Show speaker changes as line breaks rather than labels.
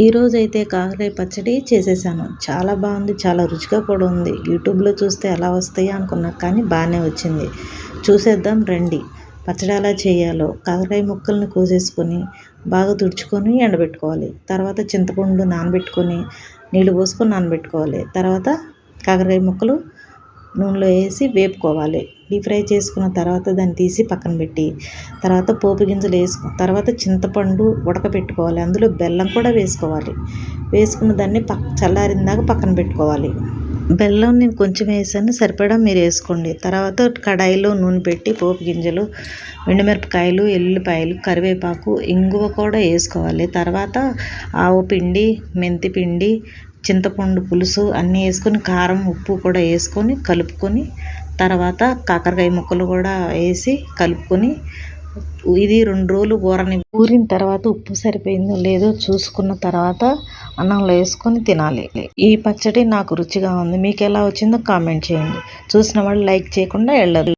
ఈరోజైతే కాకరకాయ పచ్చడి చేసేసాను. చాలా బాగుంది, చాలా రుచిగా కూడా ఉంది. యూట్యూబ్లో చూస్తే ఎలా వస్తాయో అనుకున్నా, కానీ బాగానే వచ్చింది. చూసేద్దాం రండి. పచ్చడి ఎలా చేయాలో కాకరకాయ ముక్కల్ని కోసేసుకొని బాగా తుడుచుకొని ఎండబెట్టుకోవాలి. తర్వాత చింతపండు నానబెట్టుకొని నీళ్ళు పోసుకొని నానబెట్టుకోవాలి. తర్వాత కాకరకాయ ముక్కలు నూనెలో వేసి వేపుకోవాలి. డీప్ ఫ్రై చేసుకున్న తర్వాత దాన్ని తీసి పక్కన పెట్టి, తర్వాత పోపు గింజలు తర్వాత చింతపండు ఉడకబెట్టుకోవాలి. అందులో బెల్లం కూడా వేసుకోవాలి. వేసుకున్న దాన్ని చల్లారిన దాకా పక్కన పెట్టుకోవాలి. బెల్లం నేను కొంచెం వేసాను, సరిపడా మీరు వేసుకోండి. తర్వాత కడాయిలో నూనె పెట్టి పోపు గింజలు, ఎండుమిరపకాయలు, ఎల్లుల్లిపాయలు, కరివేపాకు, ఇంగువ కూడా వేసుకోవాలి. తర్వాత ఆవు పిండి, మెంతి పిండి, చింతపండు పులుసు అన్నీ వేసుకొని కారం ఉప్పు కూడా వేసుకొని కలుపుకొని, తర్వాత కాకరకాయ ముక్కలు కూడా వేసి కలుపుకొని ఇది 2 రోజులు ఊరిన తర్వాత ఉప్పు సరిపోయిందో లేదో చూసుకున్న తర్వాత అన్నంలో వేసుకొని తినాలి. ఈ పచ్చడి నాకు రుచిగా ఉంది. మీకు ఎలా వచ్చిందో కామెంట్ చేయండి. చూసిన వాళ్ళు లైక్ చేయకుండా వెళ్ళరు.